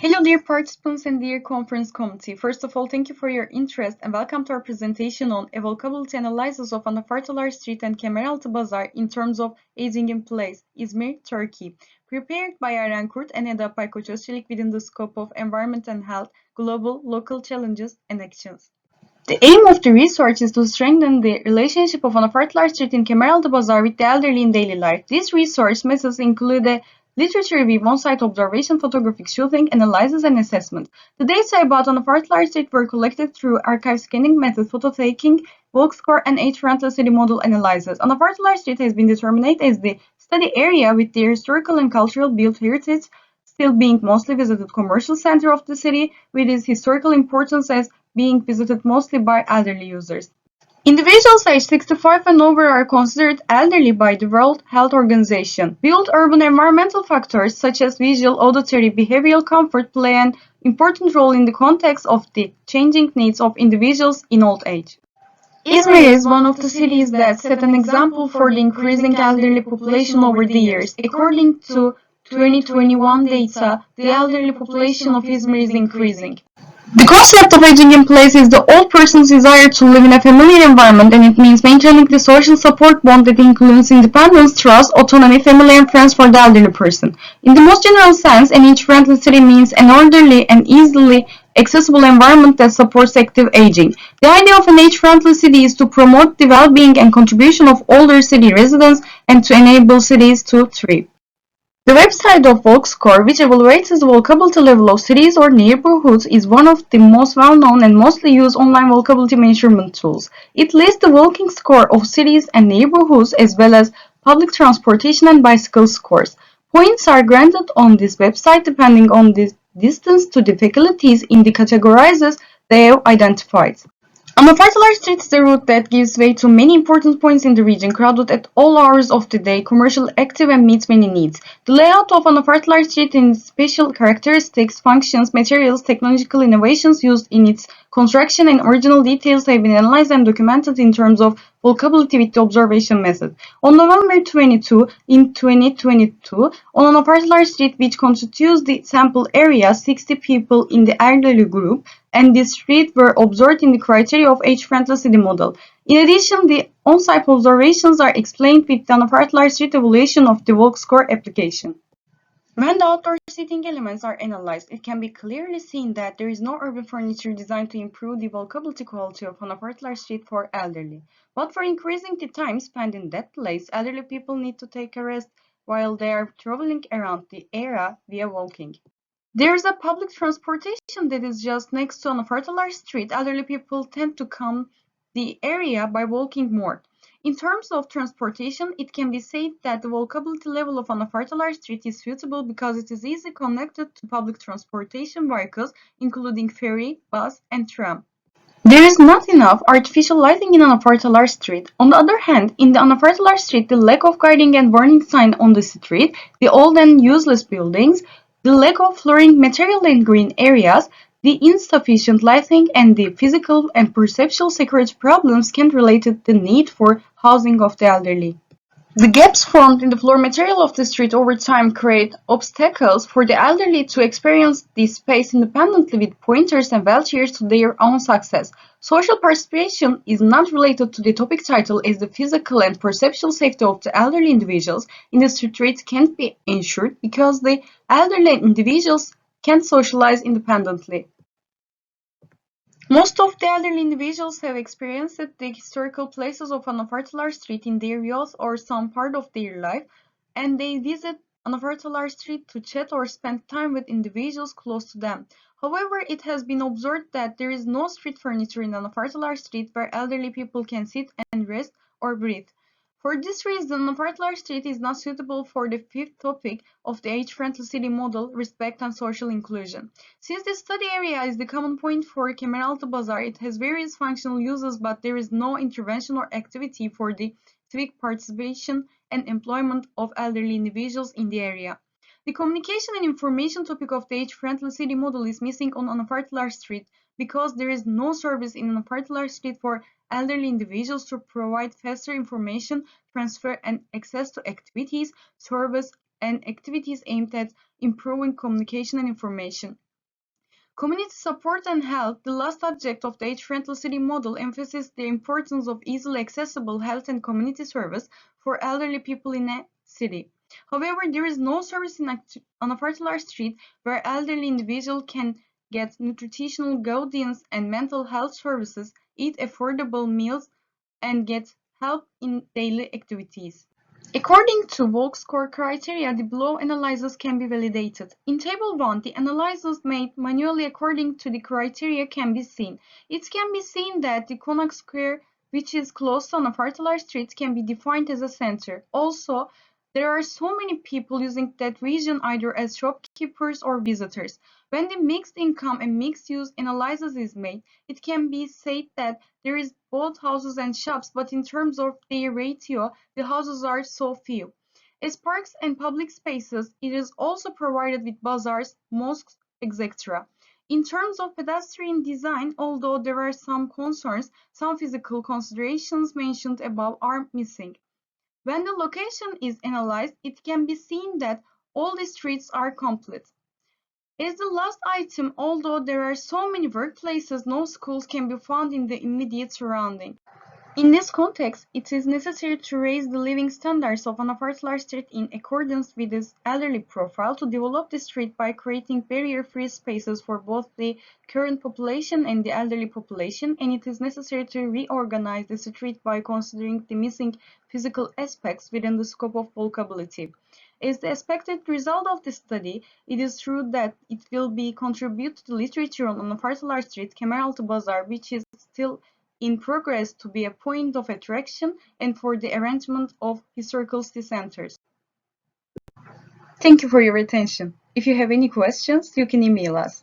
Hello, dear participants and dear conference committee. First of all, thank you for your interest and welcome to our presentation on a walkability analysis of Anafartalar Street and Kemeraltı Bazaar in terms of aging in place, İzmir, Turkey. Prepared by Yaren and EDRA Paykoç Özçelik within the scope of environment and health, global, local challenges and actions. The aim of the research is to strengthen the relationship of Anafartalar Street in Kemeraltı Bazaar with the elderly in daily life. These research methods include a literature review, on-site observation, photographic shooting, analysis, and assessment. The data about Anafartalar Street were collected through archive scanning method, photo taking, walk score, and age-friendly city model analysis. Anafartalar Street has been determined as the study area with their historical and cultural built heritage, still being mostly visited commercial center of the city, with its historical importance as being visited mostly by elderly users. Individuals aged 65 and over are considered elderly by the World Health Organization. Built urban environmental factors such as visual, auditory, behavioral comfort play an important role in the context of the changing needs of individuals in old age. Izmir is one of the cities that set an example for the increasing elderly population over the years. According to 2021 data, the elderly population of Izmir is increasing. The concept of aging in place is the old person's desire to live in a familiar environment, and it means maintaining the social support bond that includes independence, trust, autonomy, family, and friends for the elderly person. In the most general sense, an age-friendly city means an orderly and easily accessible environment that supports active aging. The idea of an age-friendly city is to promote the well-being and contribution of older city residents and to enable cities to thrive. The website of WalkScore, which evaluates the walkability level of cities or neighborhoods, is one of the most well-known and mostly used online walkability measurement tools. It lists the walking score of cities and neighborhoods as well as public transportation and bicycle scores. Points are granted on this website depending on the distance to the facilities in the categories they have identified. Anafartalar Street is a route that gives way to many important points in the region, crowded at all hours of the day, commercial active and meets many needs. The layout of Anafartalar Street and its special characteristics, functions, materials, technological innovations used in its construction and original details have been analyzed and documented in terms of walkability with the observation method. On November 22, in 2022, on Anafartalar Street, which constitutes the sample area, 60 people in the elderly group, and this street were observed in the criteria of age-friendly city model. In addition, the on-site observations are explained with the Anafartalar Street evaluation of the walk score application. When the outdoor seating elements are analyzed, it can be clearly seen that there is no urban furniture designed to improve the walkability quality of Anafartalar Street for elderly. But for increasing the time spent in that place, elderly people need to take a rest while they are traveling around the area via walking. There is a public transportation that is just next to Anafartalar Street. Elderly people tend to come the area by walking more. In terms of transportation, it can be said that the walkability level of Anafartalar Street is suitable because it is easily connected to public transportation vehicles, including ferry, bus, and tram. There is not enough artificial lighting in Anafartalar Street. On the other hand, in the Anafartalar Street, the lack of guiding and warning sign on the street, the old and useless buildings, the lack of flooring material in green areas, the insufficient lighting, and the physical and perceptual security problems can relate to the need for housing of the elderly. The gaps formed in the floor material of the street over time create obstacles for the elderly to experience this space independently with pointers and wheelchairs to their own success. Social participation is not related to the topic title as the physical and perceptual safety of the elderly individuals in the street can't be ensured because the elderly individuals can't socialize independently. Most of the elderly individuals have experienced the historical places of Anafartalar Street in their youth or some part of their life, and they visit Anafartalar Street to chat or spend time with individuals close to them. However, it has been observed that there is no street furniture in Anafartalar Street where elderly people can sit and rest or breathe. For this reason, Anafartalar Street is not suitable for the fifth topic of the age-friendly city model, respect and social inclusion. Since the study area is the common point for Kemeraltı Bazaar, it has various functional uses, but there is no intervention or activity for the civic participation and employment of elderly individuals in the area. The communication and information topic of the age-friendly city model is missing on Anafartalar Street because there is no service in Anafartalar Street for elderly individuals to provide faster information transfer and access to activities, service, and activities aimed at improving communication and information. Community support and health, the last subject of the age-friendly city model, emphasizes the importance of easily accessible health and community service for elderly people in a city. However, there is no service in Anafartalar Street where elderly individuals can get nutritional guidance and mental health services, eat affordable meals, and get help in daily activities. According to Volk's core criteria, the below analysis can be validated. In Table 1, the analysis made manually according to the criteria can be seen. It can be seen that the Konak Square, which is close to Anafartalar Street, can be defined as a center. Also, there are so many people using that region either as shopkeepers or visitors. When the mixed income and mixed use analysis is made, it can be said that there is both houses and shops, but in terms of their ratio, the houses are so few. As parks and public spaces, it is also provided with bazaars, mosques, etc. In terms of pedestrian design, although there are some concerns, some physical considerations mentioned above are missing. When the location is analyzed, it can be seen that all the streets are complete. As the last item, although there are so many workplaces, no schools can be found in the immediate surrounding. In this context, it is necessary to raise the living standards of Anafartalar Street in accordance with its elderly profile, to develop the street by creating barrier-free spaces for both the current population and the elderly population, and it is necessary to reorganize the street by considering the missing physical aspects within the scope of walkability. As the expected result of the study, it is true that it will be contribute to the literature on Anafartalar Street, Kemeraltı Bazaar, which is still in progress to be a point of attraction and for the arrangement of historical city centers. Thank you for your attention. If you have any questions, you can email us.